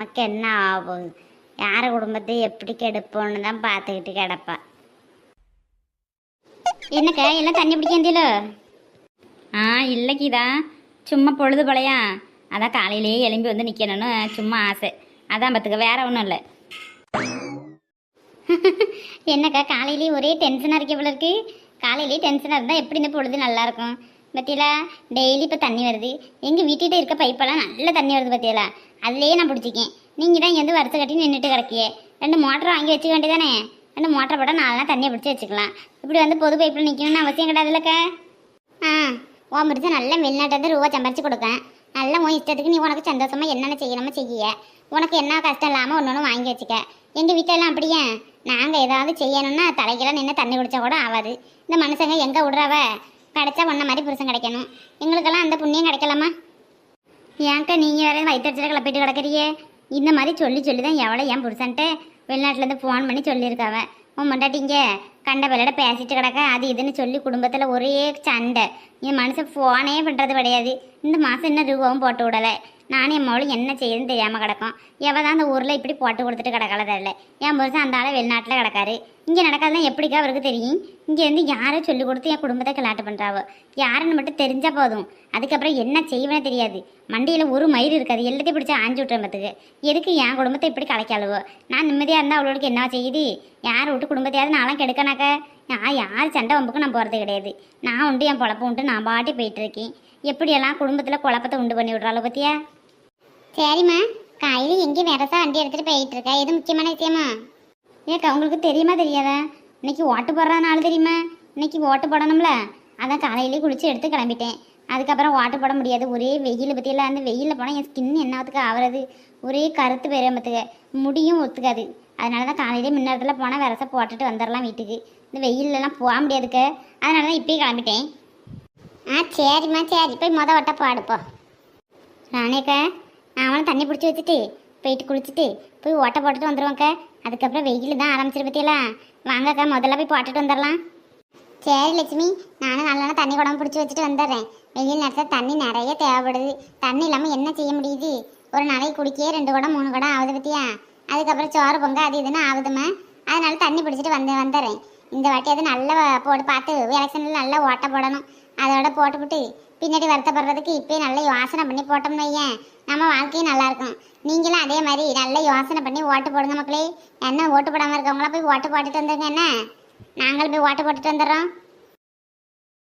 நமக்கு என்ன ஆகும்? யார் குடும்பத்தை எப்படி கெடுப்போன்னு தான் பார்த்துக்கிட்டு கிடப்பா. என்னக்கா எல்லாம் தண்ணி பிடிக்கந்தியலோ? இல்லைக்கிதா, சும்மா பொழுது போலையா, அதான் காலையிலேயே எலும்பி வந்து நிற்கணும்னு சும்மா ஆசை. அதான் பார்த்துக்க, வேற ஒன்றும் இல்லை. என்னக்கா காலையிலேயே ஒரே டென்ஷனாக இருக்க போல இருக்கு. காலையிலேயே டென்ஷனாக இருந்தால் எப்படி இந்த பொழுது நல்லாயிருக்கும்? பத்தியலா டெய்லி இப்போ தண்ணி வருது. எங்கள் வீட்டிகிட்ட இருக்க பைப்பெல்லாம் நல்ல தண்ணி வருது பத்தியலா. அதுலேயே நான் பிடிச்சிக்கேன். நீங்கள் தான் இங்கேருந்து வரிசை கட்டி நின்றுட்டு கிடக்கியே. 2 மோட்டர் வாங்கி வச்சுக்க வேண்டியதானே? 2 மோட்டர் போட்டால் 4 நாள் தண்ணியை பிடிச்சி வச்சுக்கலாம். இப்படி வந்து பொது பைப்பில் நிற்கணும்னு அவசியம் கிடையாதுல்லக்கா. ஓ முடிச்சு நல்லா வெளிநாட்டு ரூபா சம்பாரிச்சு கொடுக்கேன். நல்லா உன் இஷ்டத்துக்கு நீ உனக்கு சந்தோஷமாக என்னென்ன செய்யணுமோ செய்ய. உனக்கு என்ன கஷ்டம் இல்லாமல் ஒன்று வாங்கி வச்சுக்க. எங்கள் வீட்டிலலாம் அப்படியே நாங்கள் ஏதாவது செய்யணும்னா தலைக்கெல்லாம் நின்று தண்ணி குடித்தா கூட ஆகாது. இந்த மனுஷங்க எங்கே விடுறாவ? கிடைச்சா ஒன்றை மாதிரி புருஷன் கிடைக்கணும். எங்களுக்கெல்லாம் அந்த புண்ணியம் கிடைக்கலாமா? ஏன்க்கா நீங்கள் வேற வயிற்றுச்சல கிளப்பிட்டு கிடக்குறியே? இந்த மாதிரி சொல்லி சொல்லி தான் எவ்வளோ என் புருஷன்ட்டு வெளிநாட்டிலேருந்து ஃபோன் பண்ணி சொல்லியிருக்காவ. உன் மண்டாட்டிங்க கண்ட பிள்ளைட பேசிட்டு கிடக்க அது இதுன்னு சொல்லி குடும்பத்தில் ஒரே சண்டை. என் மனுஷன் ஃபோனே பண்ணுறது கிடையாது. இந்த மாதம் இன்னும் ரூபாவும் போட்டு விடலை. நானும் என் மகளும் என்ன செய்யுதுன்னு தெரியாமல் கிடக்கும். எவ தான் அந்த ஊரில் இப்படி போட்டு கொடுத்துட்டு கிடக்கல தெரியல. என் புருஷன் அந்த ஆளை வெளிநாட்டில் கிடக்காரு. இங்கே நடக்காதான் எப்படிக்கா அவருக்கு தெரியும்? இங்கேருந்து யாரும் சொல்லி கொடுத்து என் குடும்பத்தை கிளாட்டு பண்ணுறாவோ. யாருன்னு மட்டும் தெரிஞ்சால் போதும். அதுக்கப்புறம் என்ன செய்வேனே தெரியாது. மண்டியில் ஒரு மயிர் இருக்காது. எல்லாத்தையும் பிடிச்சி ஆஞ்சு விட்டுறம்பத்துக்கு. எதுக்கு என் குடும்பத்தை இப்படி கலைக்காளுவோ? நான் நிம்மதியாக இருந்தால் அவளுக்கு என்ன செய்யுது? யார் விட்டு குடும்பத்தையாவது நான்லாம் கெடுக்கனாக்க யார் சண்டை வம்புக்கு நான் போகிறது கிடையாது. நான் உண்டு என் பொழப்பு உண்டு நான் பாட்டி போயிட்டுருக்கேன். எப்படியெல்லாம் குடும்பத்தில் குழப்பத்தை உண்டு பண்ணி விட்றாளோ பற்றியா? சரிம்மா, காலையில் எங்கேயும் வேறசா வண்டி எடுத்துகிட்டு போயிட்டு இருக்கா? எது முக்கியமான விஷயமா? ஏக்கா உங்களுக்கு தெரியுமா தெரியாதா? இன்னைக்கு ஓட்டு போடுற நாள் தெரியுமா? இன்னைக்கு ஓட்டு போடணும்ல, அதான் காலையிலேயே குளிச்சு எடுத்து கிளம்பிட்டேன். அதுக்கப்புறம் ஓட்டு போட முடியாது. ஒரே வெயில் பற்றியெல்லாம் அந்த வெயிலில் போனால் என் ஸ்கின் என்னத்துக்கு ஆகிறது? ஒரே கருத்து பெரியமத்துக்கு முடியும் ஒத்துக்காது. அதனால தான் காலையிலே முன்னேரத்தில் போனால் வேறசா போட்டுட்டு வந்துடலாம் வீட்டுக்கு. இந்த வெயிலெலாம் போக முடியாதுக்க. அதனால தான் இப்போயே கிளம்பிட்டேன். சரிம்மா சரி, போய் வட்ட பாடுப்போ. ராணேக்கா அவனும் தண்ணி பிடிச்சி வச்சுட்டு போயிட்டு குளிச்சுட்டு போய் ஓட்டை போட்டுட்டு வந்துடுவாங்க. அதுக்கப்புறம் வெயில் தான் ஆரம்பிச்சிரு பற்றியெல்லாம். வாங்கக்கா முதல்ல போய் போட்டுட்டு வந்துடலாம். சரி லட்சுமி, நானும் நல்லா தண்ணி குடம்பு பிடிச்சி வச்சுட்டு வந்துடுறேன். வெயில் நேரத்தில் தண்ணி நிறைய தேவைப்படுது. தண்ணி இல்லாமல் என்ன செய்ய முடியுது? ஒரு நாளைக்கு குடிக்கே 2 குடம் 3 குடம் ஆகுது பற்றியா? அதுக்கப்புறம் சோறு பொங்க அது இதுன்னு ஆகுதுமா. அதனால தண்ணி பிடிச்சிட்டு வந்துடுறேன். இந்த வாட்டி அது நல்லா போட்டு பார்த்து எலெக்ஷனில் நல்லா ஓட்டை போடணும். அதோட போட்டுவிட்டு பின்னாடி வருத்தப்படுறதுக்கு இப்போயே நல்லா யோசனை பண்ணி போட்டோம்னு வையேன், நம்ம வாழ்க்கையும் நல்லாயிருக்கும். நீங்களும் அதே மாதிரி நல்லா யோசனை பண்ணி ஓட்டு போடுங்க மக்களே. என்ன ஓட்டு போடாமல் இருக்கவங்களாம் போய் ஓட்டு போட்டுட்டு வந்துருங்க. என்ன நாங்களும் போய் ஓட்டு போட்டுட்டு வந்துடுறோம்.